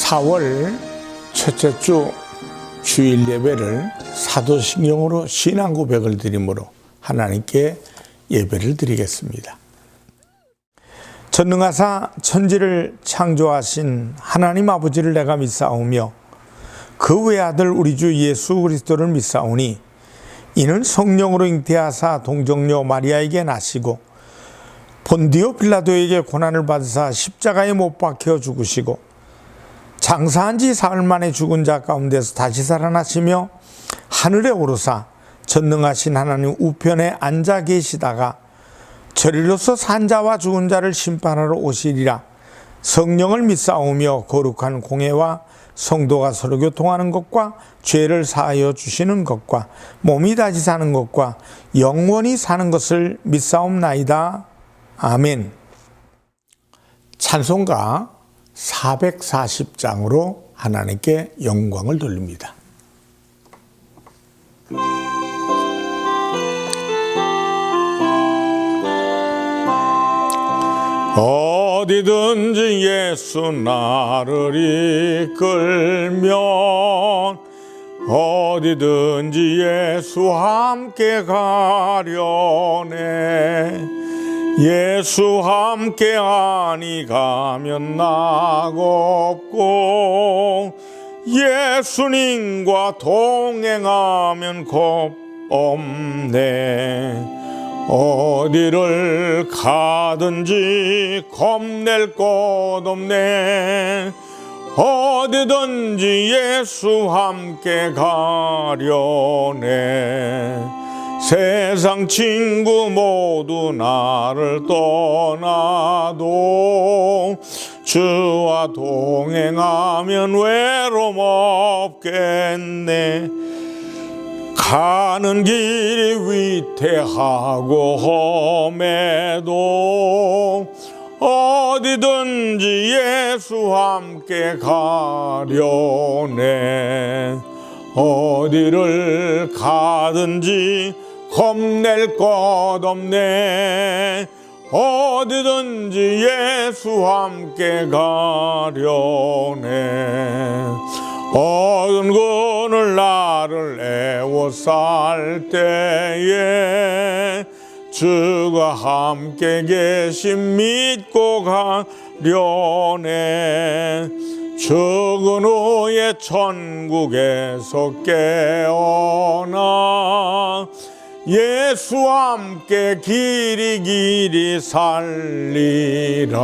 4월 첫째 주 주일 예배를 사도신경으로 신앙 고백을 드림으로 하나님께 예배를 드리겠습니다. 전능하사 천지를 창조하신 하나님 아버지를 내가 믿사오며 그 외아들 우리 주 예수 그리스도를 믿사오니 이는 성령으로 잉태하사 동정녀 마리아에게 나시고 본디오 빌라도에게 고난을 받으사 십자가에 못 박혀 죽으시고 장사한 지 사흘 만에 죽은 자 가운데서 다시 살아나시며 하늘에 오르사 전능하신 하나님 우편에 앉아 계시다가 저리로서 산 자와 죽은 자를 심판하러 오시리라. 성령을 믿사오며 거룩한 공회와 성도가 서로 교통하는 것과 죄를 사하여 주시는 것과 몸이 다시 사는 것과 영원히 사는 것을 믿사옵나이다. 아멘. 찬송가 440장으로 하나님께 영광을 돌립니다. 어디든지 예수 나를 이끌면 어디든지 예수 함께 가려네. 예수 함께 하니 가면 낙없고 예수님과 동행하면 겁 없네. 어디를 가든지 겁낼 것 없네. 어디든지 예수 함께 가려네. 세상 친구 모두 나를 떠나도 주와 동행하면 외로움 없겠네. 가는 길이 위태하고 험해도 어디든지 예수 함께 가려네. 어디를 가든지 겁낼 것 없네. 어디든지 예수 함께 가려네. 어두운 군을 나를 애워쌀 때에 주가 함께 계심 믿고 가려네. 죽은 후에 천국에서 깨어나 예수 함께 길이 살리라.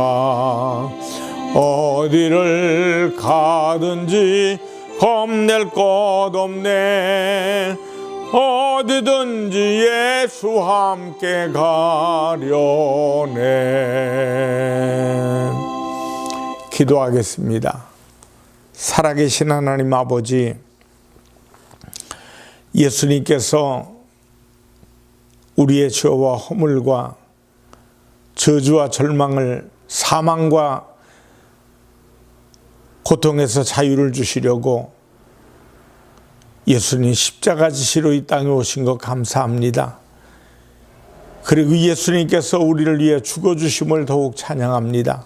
어디를 가든지 겁낼 것 없네. 어디든지 예수 함께 가려네. 기도하겠습니다. 살아계신 하나님 아버지, 예수님께서 우리의 죄와 허물과 저주와 절망을, 사망과 고통에서 자유를 주시려고 예수님 십자가 지시로 이 땅에 오신 것 감사합니다. 그리고 예수님께서 우리를 위해 죽어주심을 더욱 찬양합니다.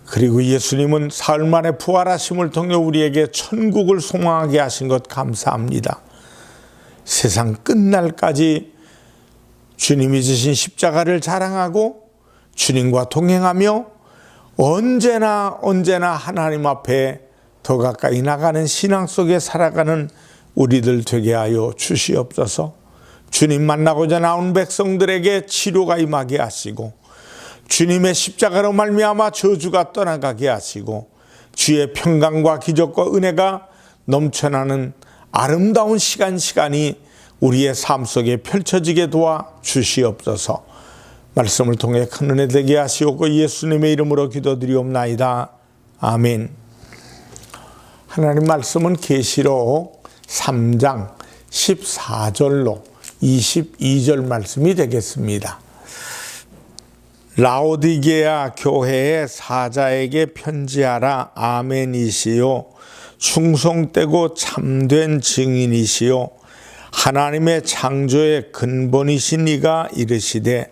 그리고 예수님은 사흘 만에 부활하심을 통해 우리에게 천국을 소망하게 하신 것 감사합니다. 세상 끝날까지 주님이 지신 십자가를 자랑하고 주님과 동행하며 언제나 하나님 앞에 더 가까이 나가는 신앙 속에 살아가는 우리들 되게 하여 주시옵소서. 주님 만나고자 나온 백성들에게 치료가 임하게 하시고 주님의 십자가로 말미암아 저주가 떠나가게 하시고 주의 평강과 기적과 은혜가 넘쳐나는 아름다운 시간이 우리의 삶 속에 펼쳐지게 도와 주시옵소서. 말씀을 통해 큰 은혜 되게 하시옵고 예수님의 이름으로 기도드리옵나이다. 아멘. 하나님 말씀은 계시록 3장 14절로 22절 말씀이 되겠습니다. 라오디게아 교회의 사자에게 편지하라. 아멘이시요 충성되고 참된 증인이시요 하나님의 창조의 근본이신 이가 이르시되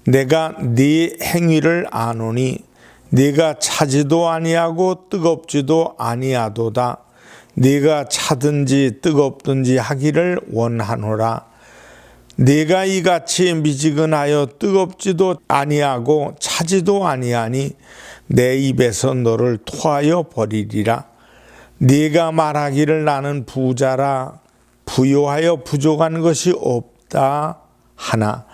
내가 네 행위를 아노니 네가 차지도 아니하고 뜨겁지도 아니하도다. 네가 차든지 뜨겁든지 하기를 원하노라. 네가 이같이 미지근하여 뜨겁지도 아니하고 차지도 아니하니 내 입에서 너를 토하여 버리리라. 네가 말하기를 나는 부자라 부요하여 부족한 것이 없다 하나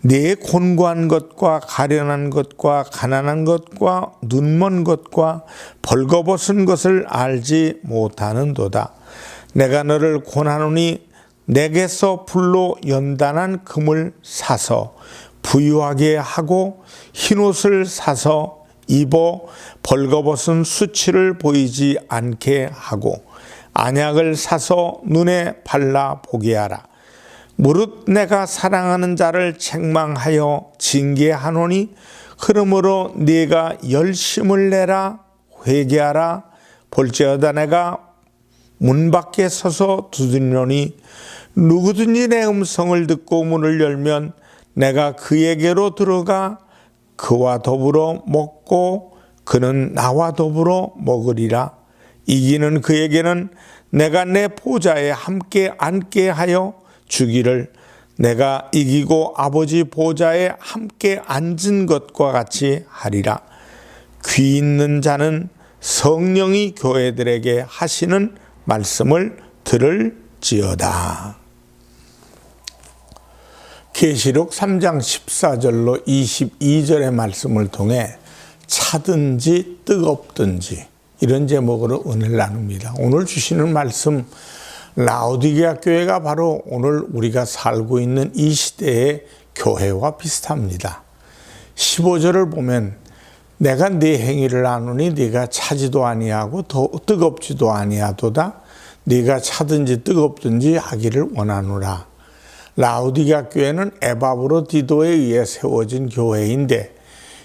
네 곤고한 것과 가련한 것과 가난한 것과 눈먼 것과 벌거벗은 것을 알지 못하는도다. 내가 너를 권하노니 내게서 불로 연단한 금을 사서 부유하게 하고 흰옷을 사서 입어 벌거벗은 수치를 보이지 않게 하고 안약을 사서 눈에 발라 보게 하라. 무릇 내가 사랑하는 자를 책망하여 징계하노니 그러므로 네가 열심을 내라 회개하라. 볼지어다 내가 문 밖에 서서 두드리노니 누구든지 내 음성을 듣고 문을 열면 내가 그에게로 들어가 그와 더불어 먹고 그는 나와 더불어 먹으리라. 이기는 그에게는 내가 내 보좌에 함께 앉게 하여 주기를 내가 이기고 아버지 보좌에 함께 앉은 것과 같이 하리라. 귀 있는 자는 성령이 교회들에게 하시는 말씀을 들을지어다. 계시록 3장 14절로 22절의 말씀을 통해 차든지 뜨겁든지 이런 제목으로 은혜를 나눕니다. 오늘 주시는 말씀 라오디게아 교회가 바로 오늘 우리가 살고 있는 이 시대의 교회와 비슷합니다. 15절을 보면 내가 네 행위를 아노니 네가 차지도 아니하고 더 뜨겁지도 아니하도다. 네가 차든지 뜨겁든지 하기를 원하노라. 라오디게아 교회는 에바브로디도에 의해 세워진 교회인데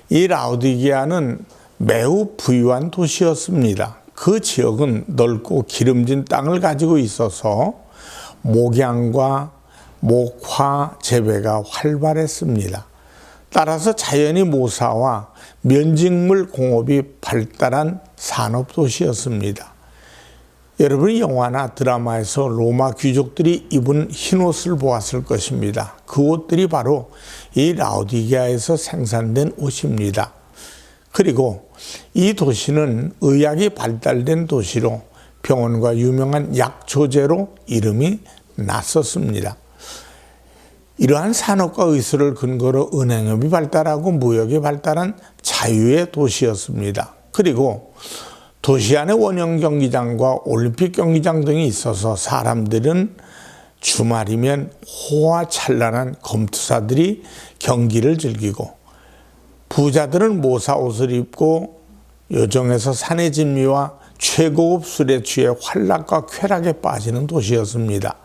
이 라오디게아는 매우 부유한 도시였습니다. 그 지역은 넓고 기름진 땅을 가지고 있어서 목양과 목화 재배가 활발했습니다. 따라서 자연이 모사와 면직물 공업이 발달한 산업도시였습니다. 여러분이 영화나 드라마에서 로마 귀족들이 입은 흰옷을 보았을 것입니다. 그 옷들이 바로 이 라오디게아에서 생산된 옷입니다. 그리고 이 도시는 의학이 발달된 도시로 병원과 유명한 약초제로 이름이 났었습니다. 이러한 산업과 의술을 근거로 은행업이 발달하고 무역이 발달한 자유의 도시였습니다. 그리고 도시 안에 원형 경기장과 올림픽 경기장 등이 있어서 사람들은 주말이면 호화찬란한 검투사들이 경기를 즐기고 부자들은 모사 옷을 입고 요정에서 산의 진미와 최고급 술에 취해 환락과 쾌락에 빠지는 도시였습니다.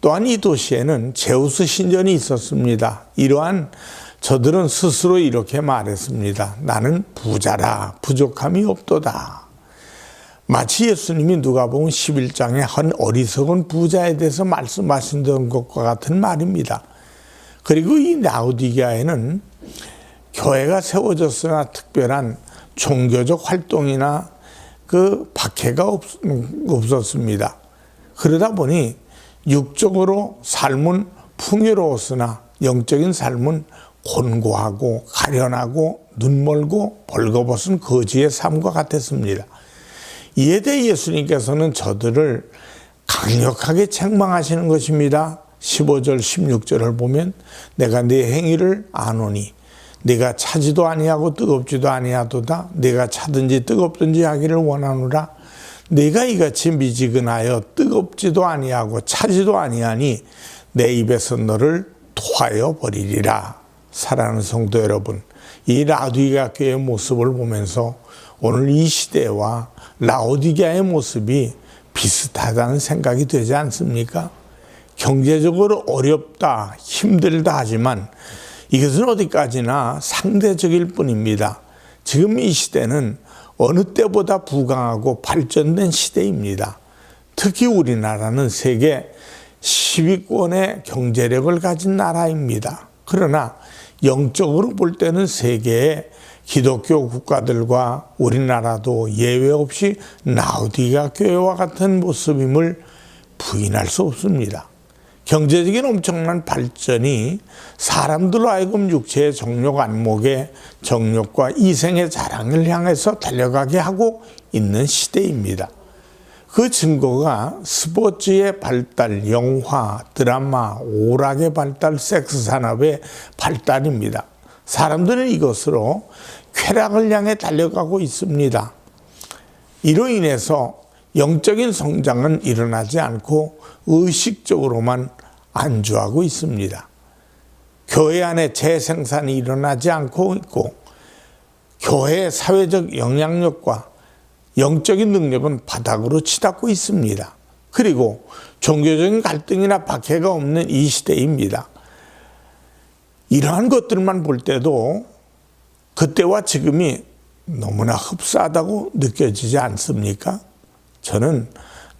또한 이 도시에는 제우스 신전이 있었습니다. 이러한 저들은 스스로 이렇게 말했습니다. 나는 부자라 부족함이 없도다. 마치 예수님이 누가복음 11장에 한 어리석은 부자에 대해서 말씀하신 것과 같은 말입니다. 그리고 이 라오디게아에는 교회가 세워졌으나 특별한 종교적 활동이나 그 박해가 없었습니다. 그러다 보니 육적으로 삶은 풍요로웠으나 영적인 삶은 곤고하고 가련하고 눈멀고 벌거벗은 거지의 삶과 같았습니다. 이에 대해 예수님께서는 저들을 강력하게 책망하시는 것입니다. 15절 16절을 보면 내가 네 행위를 아노니 네가 차지도 아니하고 뜨겁지도 아니하도다. 네가 차든지 뜨겁든지 하기를 원하노라. 네가 이같이 미지근하여 뜨겁지도 아니하고 차지도 아니하니 내 입에서 너를 토하여 버리리라. 사랑하는 성도 여러분, 이 라오디게아 교회의 모습을 보면서 오늘 이 시대와 라오디게아의 모습이 비슷하다는 생각이 되지 않습니까? 경제적으로 어렵다, 힘들다 하지만 이것은 어디까지나 상대적일 뿐입니다. 지금 이 시대는 어느 때보다 부강하고 발전된 시대입니다. 특히 우리나라는 세계 10위권의 경제력을 가진 나라입니다. 그러나 영적으로 볼 때는 세계의 기독교 국가들과 우리나라도 예외 없이 라오디게아 교회와 같은 모습임을 부인할 수 없습니다. 경제적인 엄청난 발전이 사람들로 하여금 육체의 정욕, 안목의 정욕과 이생의 자랑을 향해서 달려가게 하고 있는 시대입니다. 그 증거가 스포츠의 발달, 영화, 드라마, 오락의 발달, 섹스 산업의 발달입니다. 사람들은 이것으로 쾌락을 향해 달려가고 있습니다. 이로 인해서 영적인 성장은 일어나지 않고 의식적으로만 안주하고 있습니다. 교회 안에 재생산이 일어나지 않고 있고 교회의 사회적 영향력과 영적인 능력은 바닥으로 치닫고 있습니다. 그리고 종교적인 갈등이나 박해가 없는 이 시대입니다. 이러한 것들만 볼 때도 그때와 지금이 너무나 흡사하다고 느껴지지 않습니까? 저는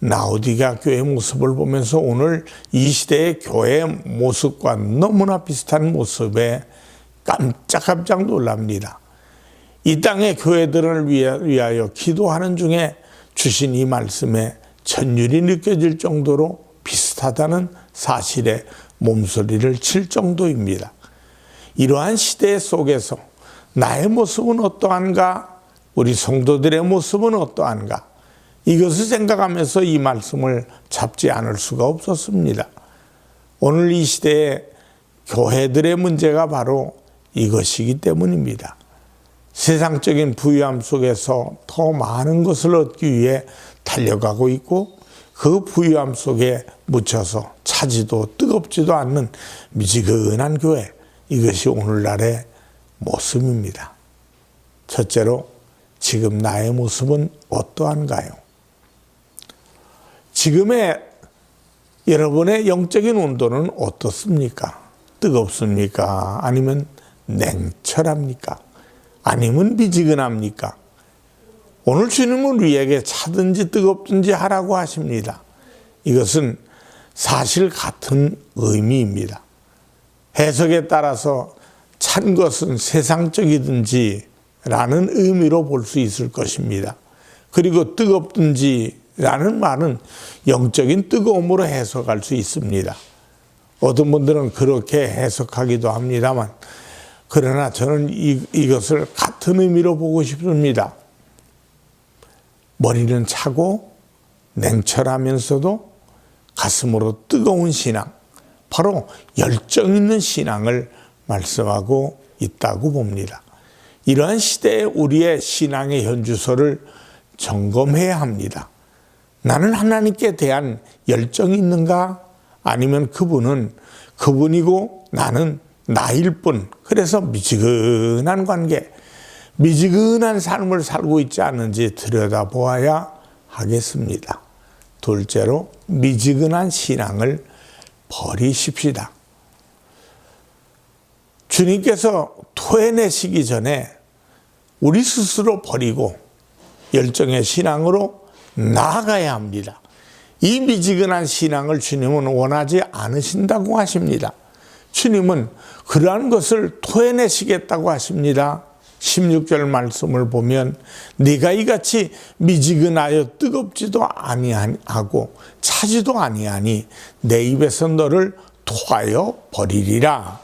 라오디게아 교회의 모습을 보면서 오늘 이 시대의 교회의 모습과 너무나 비슷한 모습에 깜짝 놀랍니다. 이 땅의 교회들을 위하여 기도하는 중에 주신 이 말씀에 전율이 느껴질 정도로 비슷하다는 사실에 몸소리를 칠 정도입니다. 이러한 시대 속에서 나의 모습은 어떠한가? 우리 성도들의 모습은 어떠한가? 이것을 생각하면서 이 말씀을 잡지 않을 수가 없었습니다. 오늘 이 시대의 교회들의 문제가 바로 이것이기 때문입니다. 세상적인 부유함 속에서 더 많은 것을 얻기 위해 달려가고 있고 그 부유함 속에 묻혀서 차지도 뜨겁지도 않는 미지근한 교회, 이것이 오늘날의 모습입니다. 첫째로 지금 나의 모습은 어떠한가요? 지금의 여러분의 영적인 온도는 어떻습니까? 뜨겁습니까? 아니면 냉철합니까? 아니면 미지근합니까? 오늘 주님은 우리에게 차든지 뜨겁든지 하라고 하십니다. 이것은 사실 같은 의미입니다. 해석에 따라서 찬 것은 세상적이든지 라는 의미로 볼 수 있을 것입니다. 그리고 뜨겁든지 라는 말은 영적인 뜨거움으로 해석할 수 있습니다. 어떤 분들은 그렇게 해석하기도 합니다만, 그러나 저는 이것을 같은 의미로 보고 싶습니다. 머리는 차고 냉철하면서도 가슴으로 뜨거운 신앙, 바로 열정 있는 신앙을 말씀하고 있다고 봅니다. 이러한 시대에 우리의 신앙의 현주소를 점검해야 합니다. 나는 하나님께 대한 열정이 있는가? 아니면 그분은 그분이고 나는 나일 뿐. 그래서 미지근한 관계, 미지근한 삶을 살고 있지 않은지 들여다보아야 하겠습니다. 둘째로 미지근한 신앙을 버리십시다. 주님께서 토해내시기 전에 우리 스스로 버리고 열정의 신앙으로 나아가야 합니다. 이 미지근한 신앙을 주님은 원하지 않으신다고 하십니다. 주님은 그러한 것을 토해내시겠다고 하십니다. 16절 말씀을 보면 네가 이같이 미지근하여 뜨겁지도 아니하고 차지도 아니하니 내 입에서 너를 토하여 버리리라.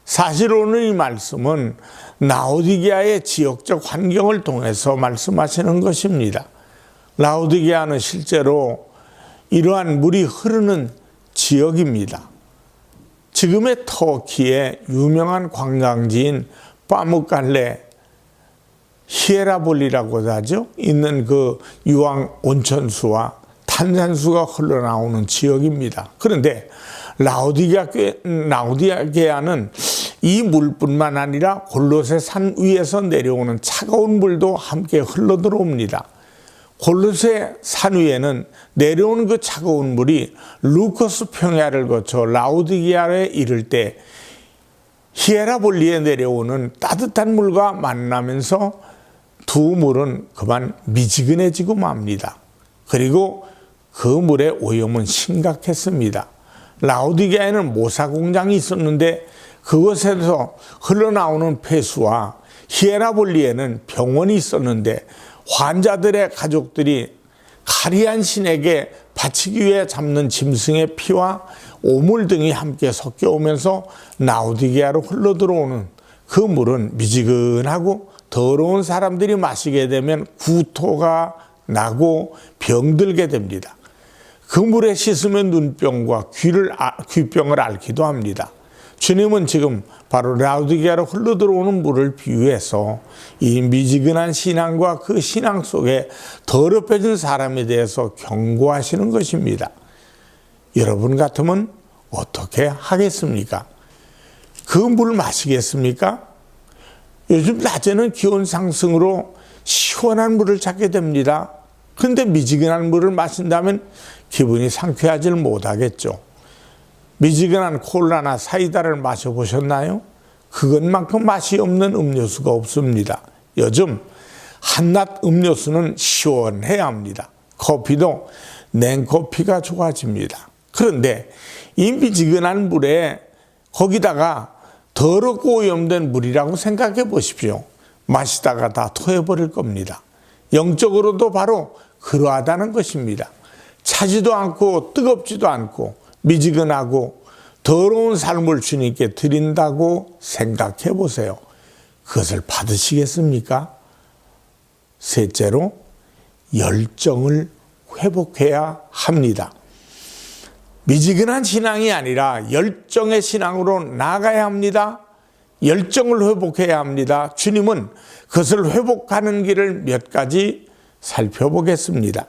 사실 오늘 이 말씀은 라오디게아의 지역적 환경을 통해서 말씀하시는 것입니다. 라오디게아는 실제로 이러한 물이 흐르는 지역입니다. 지금의 터키의 유명한 관광지인 파무칼레 히에라볼리라고 하죠. 있는 그 유황 온천수와 탄산수가 흘러나오는 지역입니다. 그런데 라오디게아는 이 물뿐만 아니라 골로새 산 위에서 내려오는 차가운 물도 함께 흘러들어옵니다. 골로새 산 위에는 내려오는 그 차가운 물이 루코스 평야를 거쳐 라오디게아에 이를 때 히에라볼리에 내려오는 따뜻한 물과 만나면서 두 물은 그만 미지근해지고 맙니다. 그리고 그 물의 오염은 심각했습니다. 라오디게아에는 모사 공장이 있었는데 그곳에서 흘러나오는 폐수와 히에라볼리에는 병원이 있었는데 환자들의 가족들이 가리한 신에게 바치기 위해 잡는 짐승의 피와 오물 등이 함께 섞여 오면서 라오디게아로 흘러들어오는 그 물은 미지근하고 더러운 사람들이 마시게 되면 구토가 나고 병들게 됩니다. 그 물에 씻으면 눈병과 귀병을 앓기도 합니다. 주님은 지금 바로 라오디게아로 흘러들어오는 물을 비유해서 이 미지근한 신앙과 그 신앙 속에 더럽혀진 사람에 대해서 경고하시는 것입니다. 여러분 같으면 어떻게 하겠습니까? 그 물 마시겠습니까? 요즘 낮에는 기온 상승으로 시원한 물을 찾게 됩니다. 그런데 미지근한 물을 마신다면 기분이 상쾌하지 못하겠죠. 미지근한 콜라나 사이다를 마셔보셨나요? 그것만큼 맛이 없는 음료수가 없습니다. 요즘 한낮 음료수는 시원해야 합니다. 커피도 냉커피가 좋아집니다. 그런데 이 미지근한 물에 거기다가 더럽고 오염된 물이라고 생각해 보십시오. 마시다가 다 토해버릴 겁니다. 영적으로도 바로 그러하다는 것입니다. 차지도 않고 뜨겁지도 않고 미지근하고 더러운 삶을 주님께 드린다고 생각해 보세요. 그것을 받으시겠습니까? 셋째로 열정을 회복해야 합니다. 미지근한 신앙이 아니라 열정의 신앙으로 나아가야 합니다. 열정을 회복해야 합니다. 주님은 그것을 회복하는 길을 몇 가지 살펴보겠습니다.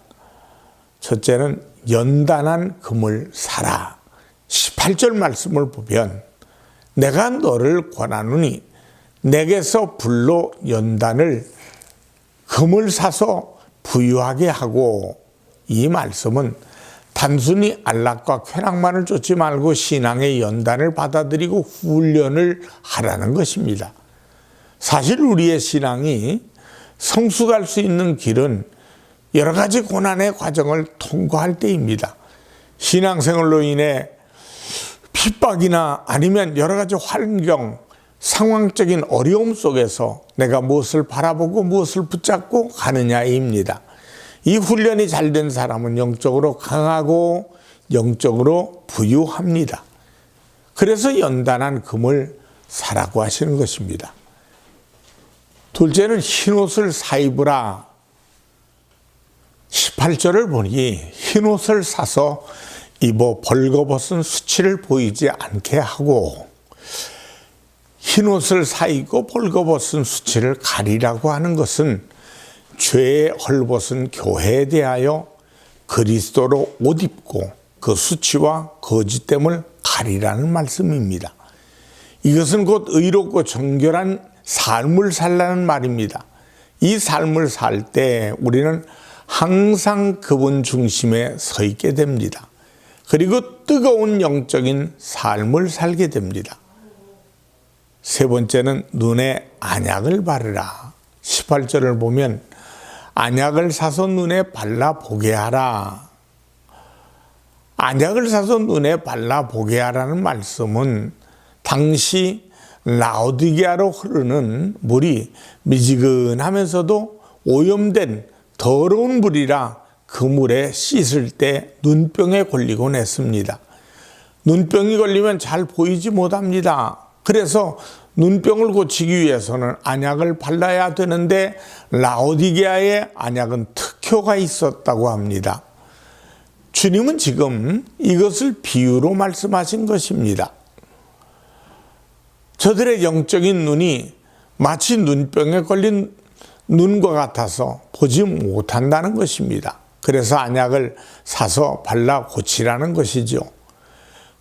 첫째는 연단한 금을 사라. 18절 말씀을 보면 내가 너를 권하노니 내게서 불로 연단을 금을 사서 부유하게 하고, 이 말씀은 단순히 안락과 쾌락만을 쫓지 말고 신앙의 연단을 받아들이고 훈련을 하라는 것입니다. 사실 우리의 신앙이 성숙할 수 있는 길은 여러 가지 고난의 과정을 통과할 때입니다. 신앙생활로 인해 핍박이나 아니면 여러 가지 환경, 상황적인 어려움 속에서 내가 무엇을 바라보고 무엇을 붙잡고 가느냐입니다. 이 훈련이 잘 된 사람은 영적으로 강하고 영적으로 부유합니다. 그래서 연단한 금을 사라고 하시는 것입니다. 둘째는 흰옷을 사입으라. 18절을 보니 흰옷을 사서 입어 벌거벗은 수치를 보이지 않게 하고, 흰옷을 사입고 벌거벗은 수치를 가리라고 하는 것은 죄에 헐벗은 교회에 대하여 그리스도로 옷 입고 그 수치와 거짓됨을 가리라는 말씀입니다. 이것은 곧 의롭고 정결한 삶을 살라는 말입니다. 이 삶을 살 때 우리는 항상 그분 중심에 서 있게 됩니다. 그리고 뜨거운 영적인 삶을 살게 됩니다. 세 번째는 눈에 안약을 바르라. 18절을 보면 안약을 사서 눈에 발라보게 하라. 안약을 사서 눈에 발라보게 하라는 말씀은 당시 라오디게아로 흐르는 물이 미지근하면서도 오염된 더러운 물이라 그 물에 씻을 때 눈병에 걸리곤 했습니다. 눈병이 걸리면 잘 보이지 못합니다. 그래서 눈병을 고치기 위해서는 안약을 발라야 되는데 라오디게아의 안약은 특효가 있었다고 합니다. 주님은 지금 이것을 비유로 말씀하신 것입니다. 저들의 영적인 눈이 마치 눈병에 걸린 눈과 같아서 보지 못한다는 것입니다. 그래서 안약을 사서 발라 고치라는 것이죠.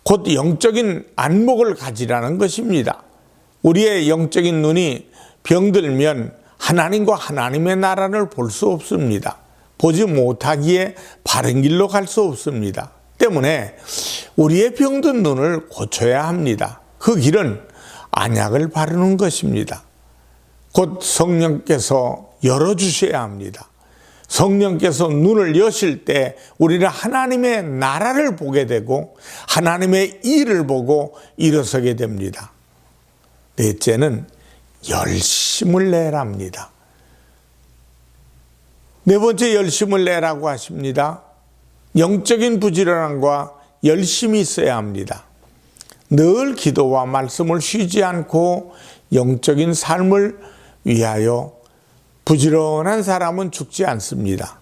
곧 영적인 안목을 가지라는 것입니다. 우리의 영적인 눈이 병들면 하나님과 하나님의 나라를 볼 수 없습니다. 보지 못하기에 바른 길로 갈 수 없습니다. 때문에 우리의 병든 눈을 고쳐야 합니다. 그 길은 안약을 바르는 것입니다. 곧 성령께서 열어주셔야 합니다. 성령께서 눈을 여실 때 우리는 하나님의 나라를 보게 되고 하나님의 일을 보고 일어서게 됩니다. 넷째는 열심을 내랍니다. 네 번째 열심을 내라고 하십니다. 영적인 부지런함과 열심이 있어야 합니다. 늘 기도와 말씀을 쉬지 않고 영적인 삶을 위하여 부지런한 사람은 죽지 않습니다.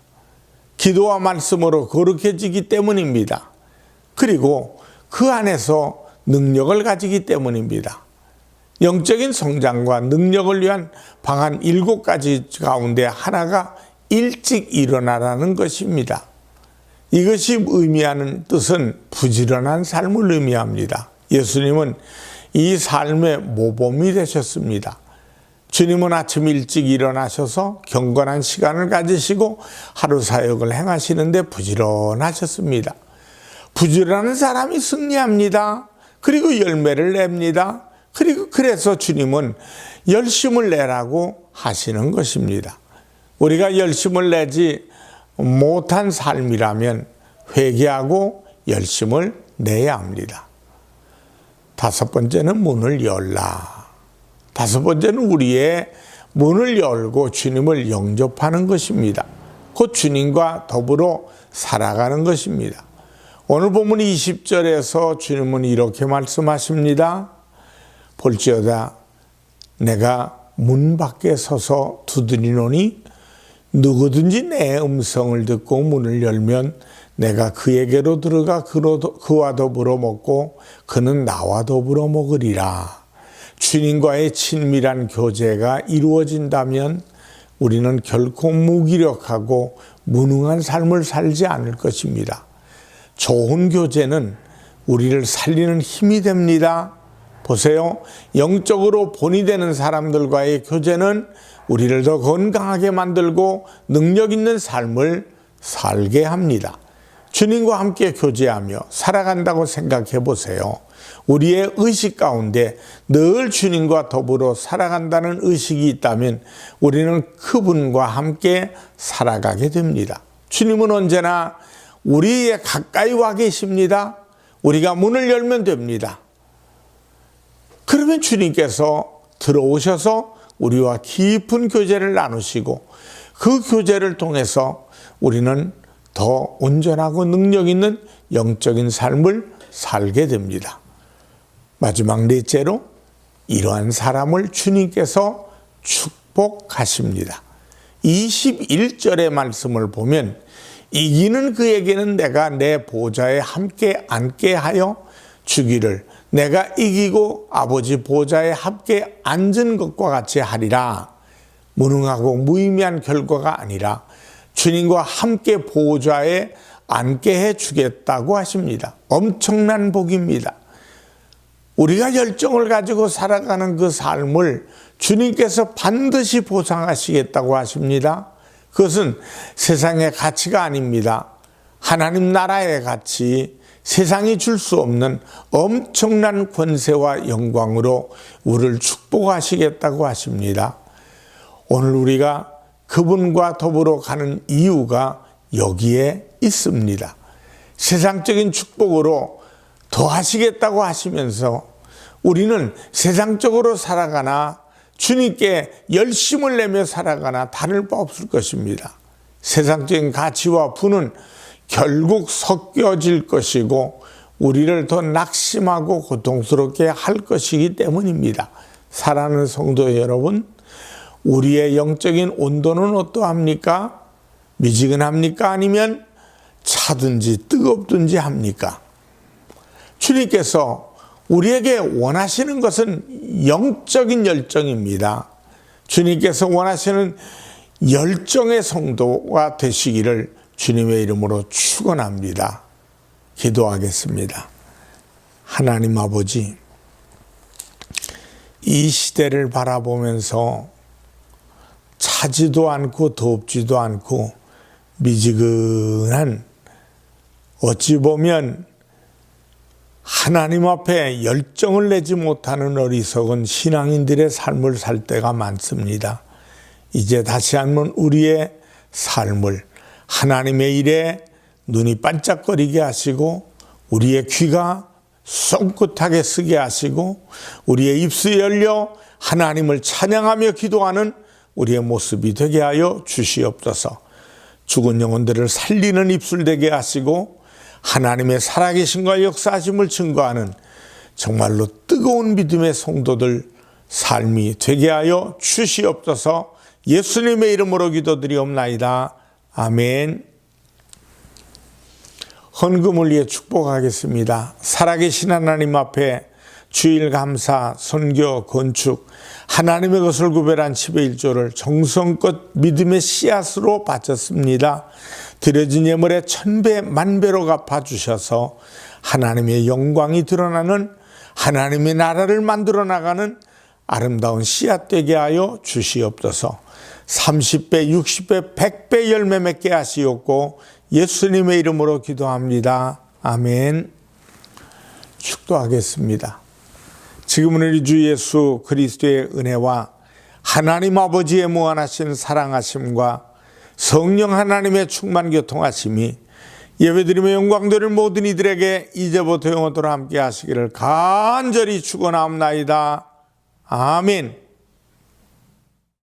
기도와 말씀으로 거룩해지기 때문입니다. 그리고 그 안에서 능력을 가지기 때문입니다. 영적인 성장과 능력을 위한 방안 7가지 가운데 하나가 일찍 일어나라는 것입니다. 이것이 의미하는 뜻은 부지런한 삶을 의미합니다. 예수님은 이 삶의 모범이 되셨습니다. 주님은 아침 일찍 일어나셔서 경건한 시간을 가지시고 하루 사역을 행하시는데 부지런하셨습니다. 부지런한 사람이 승리합니다. 그리고 열매를 냅니다. 그래서 주님은 열심을 내라고 하시는 것입니다. 우리가 열심을 내지 못한 삶이라면 회개하고 열심을 내야 합니다. 5번째는 문을 열라. 5번째는 우리의 문을 열고 주님을 영접하는 것입니다. 곧 주님과 더불어 살아가는 것입니다. 오늘 본문 20절에서 주님은 이렇게 말씀하십니다. 볼지어다 내가 문 밖에 서서 두드리노니 누구든지 내 음성을 듣고 문을 열면 내가 그에게로 들어가 그와 더불어 먹고 그는 나와 더불어 먹으리라. 주님과의 친밀한 교제가 이루어진다면 우리는 결코 무기력하고 무능한 삶을 살지 않을 것입니다. 좋은 교제는 우리를 살리는 힘이 됩니다. 보세요. 영적으로 본이 되는 사람들과의 교제는 우리를 더 건강하게 만들고 능력 있는 삶을 살게 합니다. 주님과 함께 교제하며 살아간다고 생각해 보세요. 우리의 의식 가운데 늘 주님과 더불어 살아간다는 의식이 있다면 우리는 그분과 함께 살아가게 됩니다. 주님은 언제나 우리에 가까이 와 계십니다. 우리가 문을 열면 됩니다. 그러면 주님께서 들어오셔서 우리와 깊은 교제를 나누시고 그 교제를 통해서 우리는 더 온전하고 능력 있는 영적인 삶을 살게 됩니다. 마지막 넷째로 이러한 사람을 주님께서 축복하십니다. 21절의 말씀을 보면 이기는 그에게는 내가 내 보좌에 함께 앉게 하여 주기를 내가 이기고 아버지 보좌에 함께 앉은 것과 같이 하리라. 무능하고 무의미한 결과가 아니라 주님과 함께 보좌에 앉게 해 주겠다고 하십니다. 엄청난 복입니다. 우리가 열정을 가지고 살아가는 그 삶을 주님께서 반드시 보상하시겠다고 하십니다. 그것은 세상의 가치가 아닙니다. 하나님 나라의 가치, 세상이 줄 수 없는 엄청난 권세와 영광으로 우리를 축복하시겠다고 하십니다. 오늘 우리가 그분과 더불어 가는 이유가 여기에 있습니다. 세상적인 축복으로 더하시겠다고 하시면서 우리는 세상적으로 살아가나 주님께 열심을 내며 살아가나 다를 바 없을 것입니다. 세상적인 가치와 부는 결국 섞여질 것이고 우리를 더 낙심하고 고통스럽게 할 것이기 때문입니다. 사랑하는 성도 여러분, 우리의 영적인 온도는 어떠합니까? 미지근합니까? 아니면 차든지 뜨겁든지 합니까? 주님께서 우리에게 원하시는 것은 영적인 열정입니다. 주님께서 원하시는 열정의 성도가 되시기를 주님의 이름으로 축원합니다. 기도하겠습니다. 하나님 아버지, 이 시대를 바라보면서 차지도 않고 덥지도 않고 미지근한, 어찌 보면 하나님 앞에 열정을 내지 못하는 어리석은 신앙인들의 삶을 살 때가 많습니다. 이제 다시 한번 우리의 삶을 하나님의 일에 눈이 반짝거리게 하시고 우리의 귀가 쏜긋하게 쓰게 하시고 우리의 입술이 열려 하나님을 찬양하며 기도하는 우리의 모습이 되게 하여 주시옵소서. 죽은 영혼들을 살리는 입술 되게 하시고 하나님의 살아계심과 역사하심을 증거하는 정말로 뜨거운 믿음의 성도들 삶이 되게 하여 주시옵소서. 예수님의 이름으로 기도드리옵나이다. 아멘. 헌금을 위해 축복하겠습니다. 살아계신 하나님 앞에 주일 감사, 선교, 건축, 하나님의 것을 구별한 10의 1조를 정성껏 믿음의 씨앗으로 바쳤습니다. 드려진 예물의 1000배, 만배로 갚아주셔서 하나님의 영광이 드러나는 하나님의 나라를 만들어 나가는 아름다운 씨앗 되게 하여 주시옵소서. 30배, 60배, 100배 열매 맺게 하시옵고 예수님의 이름으로 기도합니다. 아멘. 축도하겠습니다. 지금은 우리 주 예수 그리스도의 은혜와 하나님 아버지의 무한하신 사랑하심과 성령 하나님의 충만 교통하심이 예배드리며 영광되는 모든 이들에게 이제부터 영원토록 함께 하시기를 간절히 축원하옵나이다. 아멘.